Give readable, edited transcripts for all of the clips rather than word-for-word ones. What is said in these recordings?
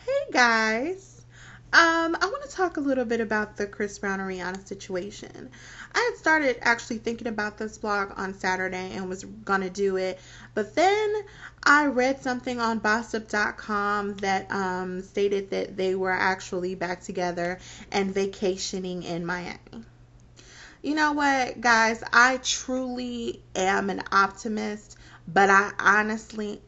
Hey guys. I want to talk a little bit about the Chris Brown and Rihanna situation. I had started actually thinking about this blog on Saturday and was gonna do it, but then I read something on Bossip.com that stated that they were actually back together and vacationing in Miami. You know what, guys? I truly am an optimist, but I honestly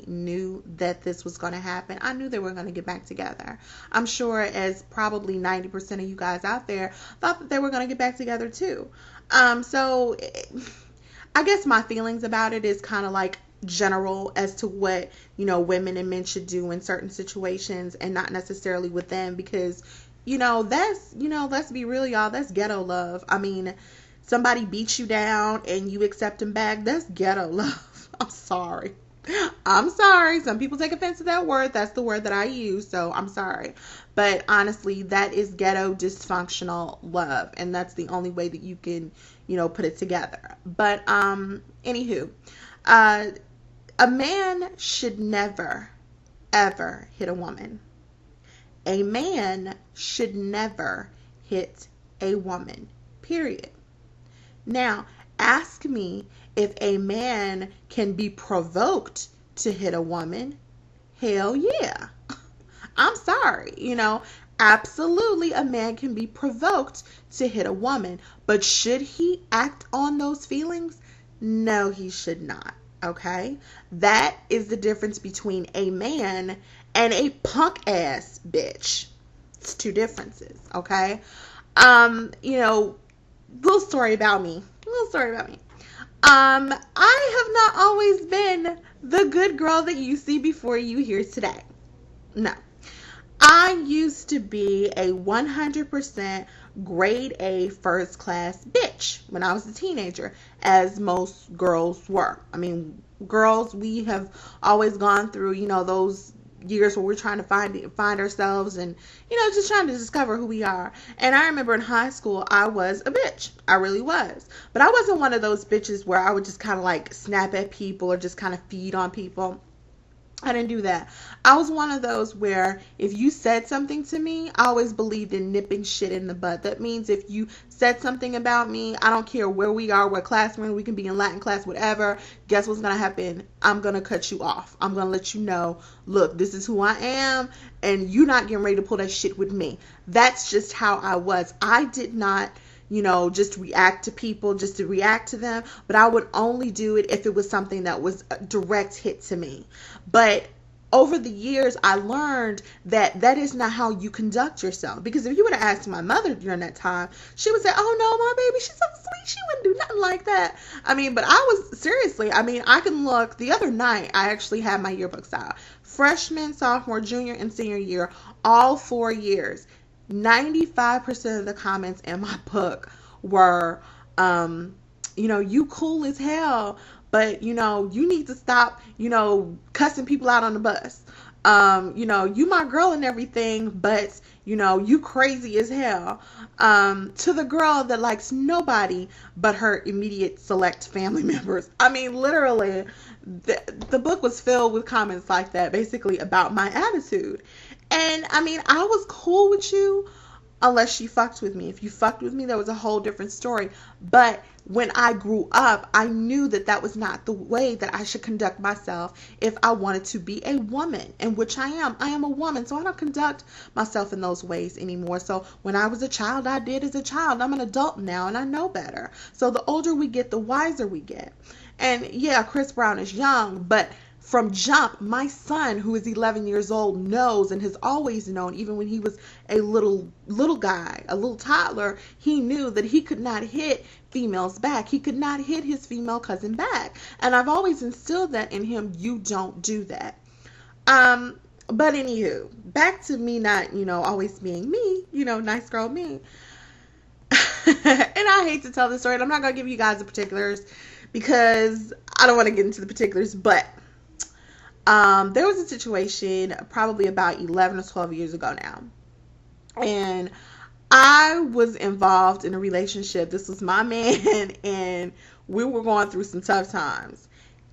knew that this was going to happen. I knew they were going to get back together. I'm sure, as probably 90% of you guys out there thought that they were going to get back together too. So I guess my feelings about it is kind of like general as to what women and men should do in certain situations, and not necessarily with them, because that's let's be real, y'all, that's ghetto love. I mean, somebody beats you down and you accept them back, that's ghetto love. I'm sorry some people take offense to that word. That's the word that I use, so I'm sorry, but honestly, that is ghetto dysfunctional love, and that's the only way that you can put it together. But anywho, uh a man should never ever hit a woman. A man should never hit a woman, period. Now, ask me if a man can be provoked to hit a woman. Hell yeah. I'm sorry. Absolutely, a man can be provoked to hit a woman, but should he act on those feelings? No, he should not. Okay? That is the difference between a man and a punk ass bitch. It's two differences, okay? Little story about me. I have not always been the good girl that you see before you here today. No. I used to be a 100% grade A first class bitch when I was a teenager, as most girls were. I mean, girls, we have always gone through, those years where we're trying to find ourselves, and just trying to discover who we are. And I remember in high school, I was a bitch. I really was. But I wasn't one of those bitches where I would just kind of like snap at people or just kind of feed on people. I didn't do that. I was one of those where if you said something to me, I always believed in nipping shit in the bud. That means if you said something about me, I don't care where we are, what class we're in, we can be in Latin class, whatever. Guess what's going to happen? I'm going to cut you off. I'm going to let you know, look, this is who I am, and you're not getting ready to pull that shit with me. That's just how I was. I did not just react to people just to react to them. But I would only do it if it was something that was a direct hit to me. But over the years, I learned that that is not how you conduct yourself. Because if you would have asked my mother during that time, she would say, oh no, my baby, she's so sweet. She wouldn't do nothing like that. I mean, but I was, seriously, I can look. The other night, I actually had my yearbooks out. Freshman, sophomore, junior, and senior year, all 4 years. 95% of the comments in my book were, you cool as hell, but, you need to stop, cussing people out on the bus. You my girl and everything, but, you crazy as hell. To the girl that likes nobody but her immediate select family members. I mean, literally, the book was filled with comments like that, basically about my attitude. And I mean, I was cool with you unless you fucked with me. If you fucked with me, that was a whole different story. But when I grew up, I knew that that was not the way that I should conduct myself if I wanted to be a woman, and which I am. I am a woman, so I don't conduct myself in those ways anymore. So when I was a child, I did as a child. I'm an adult now, and I know better. So the older we get, the wiser we get. And yeah, Chris Brown is young, but from jump, my son, who is 11 years old, knows and has always known, even when he was a little guy, a little toddler, he knew that he could not hit females back. He could not hit his female cousin back. And I've always instilled that in him. You don't do that. But anywho, back to me not, always being me, nice girl me. And I hate to tell this story, and I'm not going to give you guys the particulars because I don't want to get into the particulars, but there was a situation probably about 11 or 12 years ago now, and I was involved in a relationship. This was my man, and we were going through some tough times.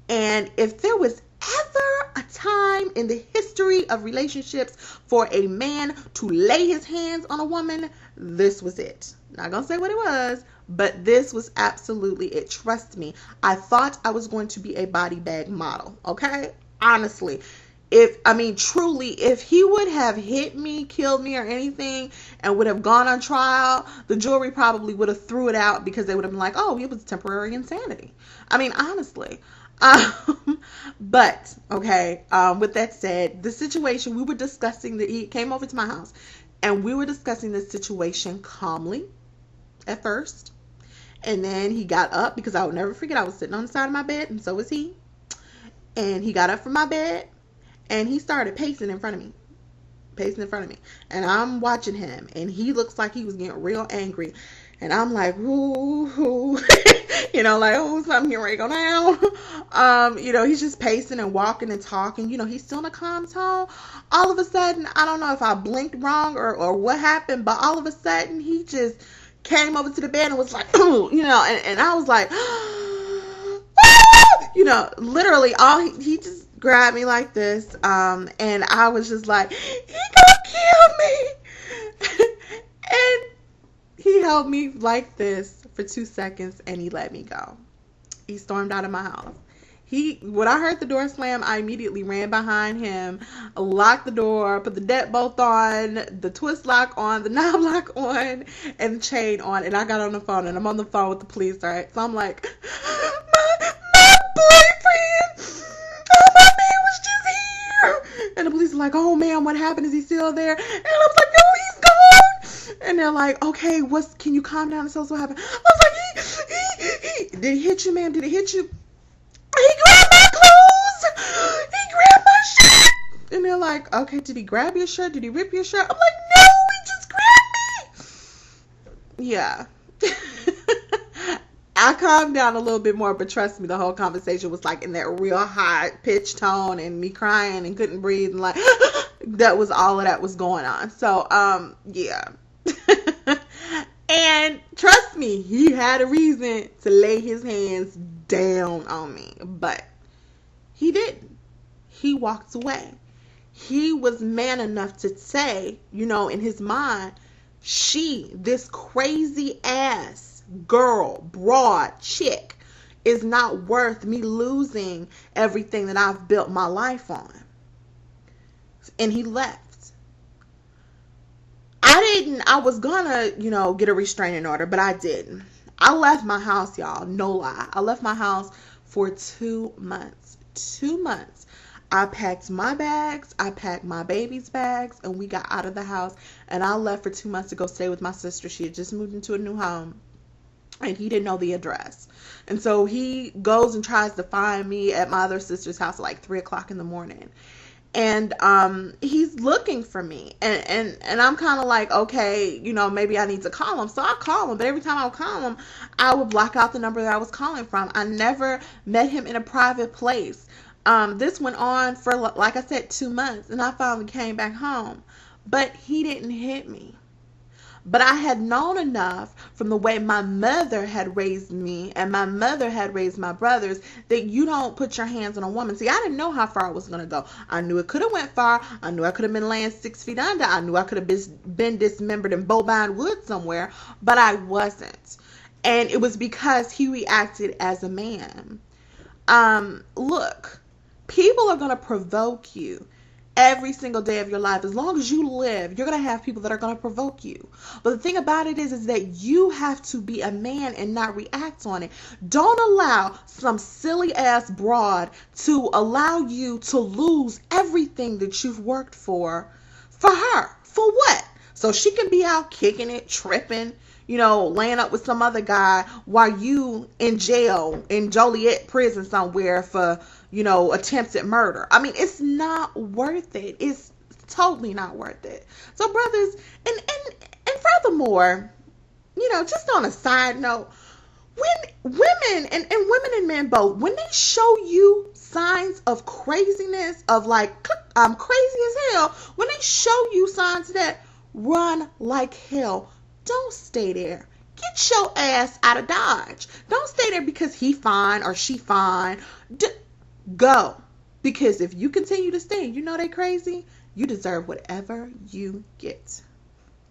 And if there was ever a time in the history of relationships for a man to lay his hands on a woman, this was it. Not gonna say what it was, but this was absolutely it. Trust me, I thought I was going to be a body bag model, okay? Honestly. Truly, if he would have hit me, killed me, or anything, and would have gone on trial, the jury probably would have threw it out because they would have been like, oh, it was temporary insanity. Honestly. But, okay, with that said, the situation, we were discussing, he came over to my house, and we were discussing the situation calmly at first. And then he got up, because I would never forget, I was sitting on the side of my bed, and so was he. And he got up from my bed, and he started pacing in front of me. And I'm watching him, and he looks like he was getting real angry. And I'm like, ooh. Something here ready to go down. He's just pacing and walking and talking. He's still in a calm tone. All of a sudden, I don't know if I blinked wrong or what happened, but all of a sudden, he just came over to the bed and was like, and I was like, literally he just grabbed me like this, and I was just like, he gonna kill me. And he held me like this for 2 seconds, and he let me go. He stormed out of my house. When I heard the door slam, I immediately ran behind him, locked the door, put the deadbolt on, the twist lock on, the knob lock on, and the chain on, and I got on the phone, and I'm on the phone with the police, all right? So I'm like, my boyfriend, my man was just here. And the police are like, oh, man, what happened? Is he still there? And I was like, no, he's gone. And they're like, okay, can you calm down and tell us what happened? I was like, did he hit you, ma'am? Did he hit you? He grabbed my clothes. He grabbed my shirt. And they're like, okay, did he grab your shirt? Did he rip your shirt? I'm like, no, he just grabbed me. Yeah. I calmed down a little bit more, but trust me, the whole conversation was like in that real high pitched tone, and me crying and couldn't breathe, and like that was all of that was going on. So, yeah. And trust me, he had a reason to lay his hands down on me, but he didn't. He walked away. He was man enough to say, in his mind, this crazy ass girl, broad chick, is not worth me losing everything that I've built my life on. And he left. I was gonna, get a restraining order, but I didn't. I left my house, y'all. No lie. I left my house for 2 months. 2 months. I packed my bags. I packed my baby's bags, and we got out of the house. And I left for 2 months to go stay with my sister. She had just moved into a new home, and he didn't know the address. And so he goes and tries to find me at my other sister's house at like 3 o'clock in the morning. And he's looking for me, and I'm kind of like, okay, maybe I need to call him. So I call him, but every time I would call him, I would block out the number that I was calling from. I never met him in a private place. This went on for, like I said, 2 months, and I finally came back home, but he didn't hit me. But I had known enough from the way my mother had raised me and my mother had raised my brothers that you don't put your hands on a woman. See, I didn't know how far I was going to go. I knew it could have went far. I knew I could have been laying 6 feet under. I knew I could have been dismembered in bovine wood somewhere, but I wasn't. And it was because he reacted as a man. Look, people are going to provoke you every single day of your life. As long as you live, you're going to have people that are going to provoke you. But the thing about it is that you have to be a man and not react on it. Don't allow some silly ass broad to allow you to lose everything that you've worked for her. For what? So she can be out kicking it, tripping, laying up with some other guy while you in jail in Joliet prison somewhere for attempted murder. It's not worth it. It's totally not worth it. So brothers, and furthermore, just on a side note, when women and women and men both, when they show you signs of craziness, of like, I'm crazy as hell, when they show you signs of that, run like hell. Don't stay there. Get your ass out of Dodge. Don't stay there because he fine or she fine. Go. Because if you continue to stay and you know they crazy, you deserve whatever you get.